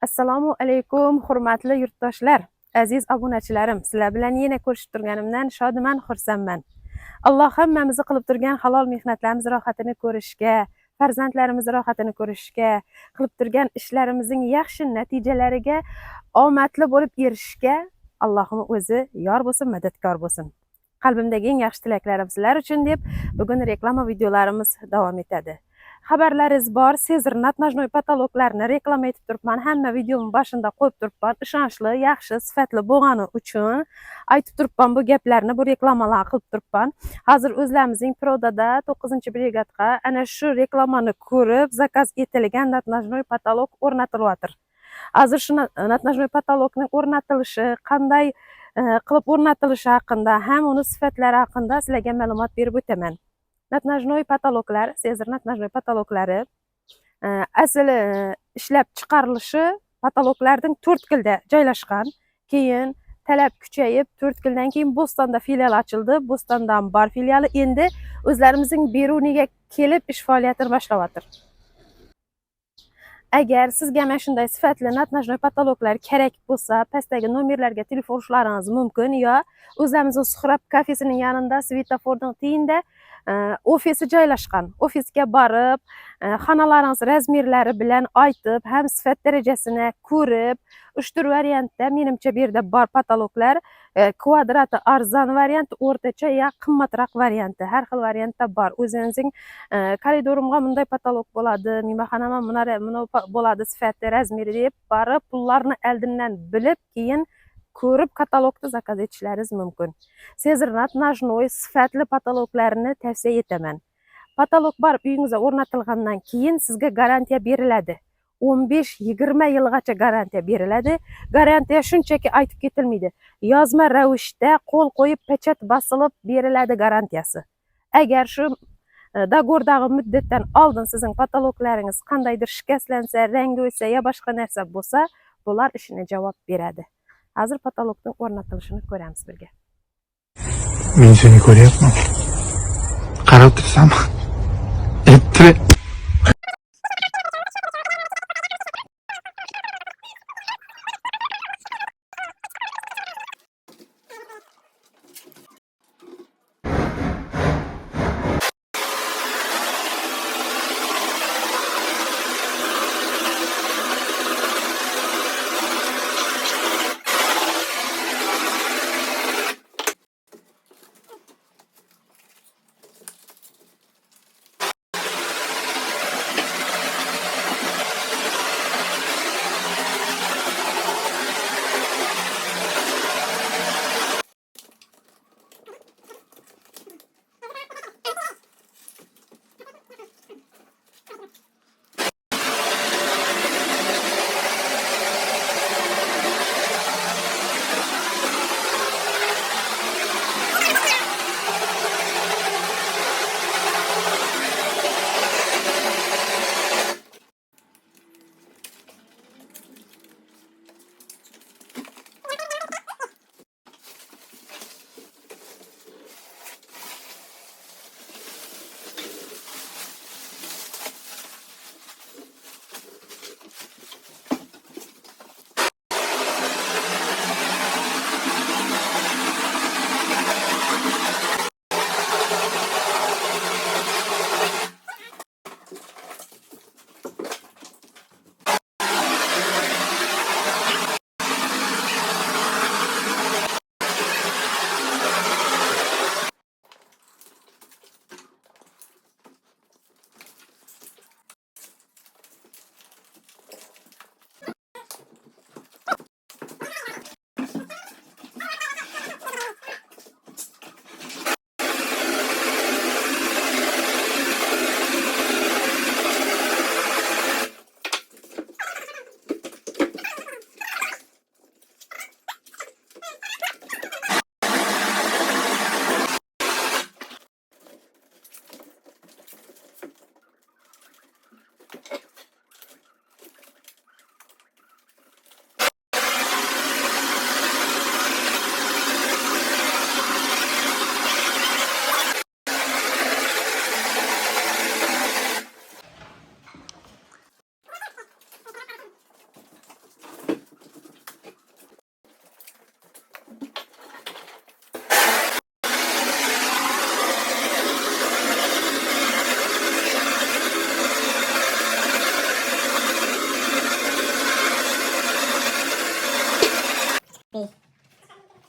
Assalomu alaykum, hurmatli yurtdoshlar, aziz obunachilarim. Sizlar bilan yana ko'rishib turganimdan shodiman, xursandman. Alloh hammamizni qilib turgan halol mehnatlarimiz rohatini ko'rishga, farzandlarimiz rohatini ko'rishga, qilib turgan ishlarimizning yaxshi natijalariga omadli bo'lib erishishga Allohim o'zi yor bo'lsin, madadkor bo'lsin. Qalbimdagi eng yaxshi tilaklarim sizlar uchun deb bugun reklama videolarimiz davom etadi. Xabarlaringiz bor, Sezir natnajnoy patologlarni reklama etib turibman. Hamma videoning boshida qo'yib turibman. Ishonchli, yaxshi, sifatli bo'lgani uchun aytib turibman bu gaplarni, bu reklamalarni qilib turibman. Hozir o'zlarimizning Prodada 9-brigadga ana shu reklamani ko'rib, zakaz etilgan natnajnoy patolog o'rnatilyapti. Hozir shu natnajnoy patologning o'rnatilishi, qanday qilib o'rnatilishi haqida, ham uni sifatlari haqida sizlarga ma'lumot berib o'taman. Natnajnoy patologlar, Sezir natnajnoy patologlari asli ishlab chiqarilishi patologlarning 4 xilda joylashgan. Keyin talab kuchayib 4 yildan keyin Bo'stonda filial ochildi. Bo'stondan bor filiali endi o'zlarimizning Beruniga kelib ish faoliyatini boshlayotir. Agar sizga mana shunday sifatli natnajnoy patologlar kerak bo'lsa, pastdagi nomerlarga telefon urishlaringiz mumkin, yo o'zlarimizning Suhrab kafesining yonida svetoforning tiyinda ofisi joylashgan. Ofisga borib, xonalaringiz razmerlari bilan aytib, ham sifat darajasini ko'rib, 3 variantda menimcha bu yerda bor patologlar, kvadrati arzon varianti, o'rtacha yo qimmatroq varianti, har xil variantda bor. O'zingizning koridorimga bunday patolog bo'ladi, mehmonxonama buni bo'ladi sifati, razmeri deb borib, pullarni oldindan bilib, keyin ko'rib katalogda zakaz etishlaringiz mumkin. Sezir natnajnoy sifatli patologlarni tavsiya etaman. Patolog borib uyingizga o'rnatilgandan keyin sizga garantiya beriladi. 15-20 yilgacha garantiya beriladi. Garantiya shunchaki aytib ketilmaydi. Yozma ravishda qo'l qo'yib pechat bosilib beriladi garantiyasi. Agar shu dagordagi muddatdan oldin sizning patologlaringiz qandaydir shikastlansa, rangi o'chsa yo boshqa narsa bo'lsa, bular ishini javob beradi. Hozir patologning o'rnatilishini ko'ramiz birga. Men seni ko'ryapman. Qarab tursanmi? Ettire.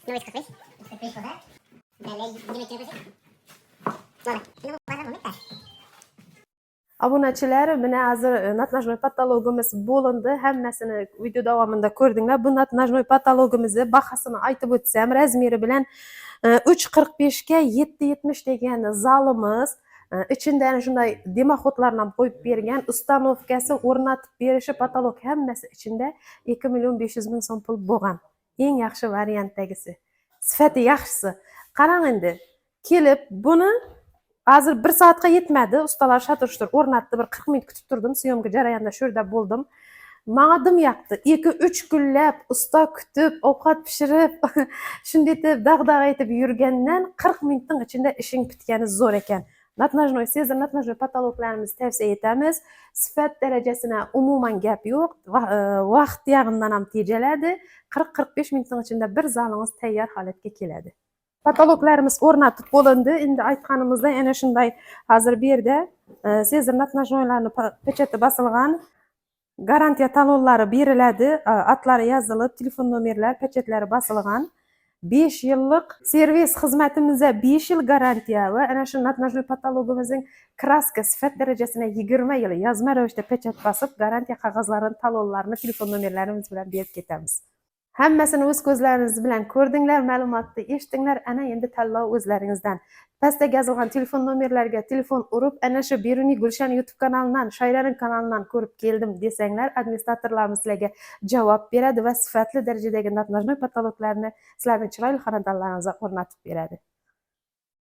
No 45. 45 bo'lsa, dalil 20 qo'ysak. Mana, shuni ba'zan bo'lmaydi. Obunachilar, mana hozir natnajnoy patologimiz bo'lindi. Hammasini video davomida ko'rdinglar. Bu natnajnoy patologimizni bahosini aytib o'tsam, razmeri bilan 3.45 ga 7.70 degan zalimiz, ichida ana shunday demaxodlarni ham qo'yib bergan, ustanovkasi o'rnatib berishi, patolog hammasi ichida 2.500.000 so'm pul bo'lgan. Eng yaxshi variantdagisi. Sifati yaxshisi. Qarang endi. Kelib buni hozir 1 soatga yetmadi. Ustalar shatur-shutur o'rnatdi. Bir 40 minut kutib turdim. Syomka jarayonida shu yerda bo'ldim. Ma'dim yoqdi. 2-3 kunlab usta kutib, ovqat pishirib, shunday deb dag'dag'a etib yurgandan 40 minutning ichida ishing bitgani zo'r ekan. Natnajnoy sezir, natnajnoy patologlarimizni tavsiya etamiz. Sifat darajasina umuman gap yo'q. Vaqt yog'idan ham tejaladi. 40-45 minutning ichida bir zalingiz tayyor holatga keladi. Patologlarimiz o'rnatib bo'lindi. Endi aytganimizda ana shunday hozir bu yerda sezir natnajnoylarni pechati bosilgan, garantiya talonlari beriladi, atlari yozilib, telefon nomerlar, pechatlari bosilgan. 5 yillik servis xizmatimizda 5 yil garantiya va ana shu natnajnoy patologimizning kraska sifat darajasini 20 yil yozma ravishda pechat bosib, garantiya qog'ozlarini, talonlarini, telefon nomerlarimiz bilan berib ketamiz. Hammasini o'z ko'zlaringiz bilan ko'rdinglar, ma'lumotni eshitdinglar, ana endi tanlov o'zlaringizdan. Pastda yozilgan telefon nomerlariga telefon urib, ana shu Beruniy Gulshan YouTube kanalidan, Shoiraning kanalidan ko'rib keldim desanglar, administratorlarimiz sizlarga javob beradi va sifatli darajadagi natnajnoy patologlarni sizlarning chiroyli xonadonlaringizga o'rnatib beradi.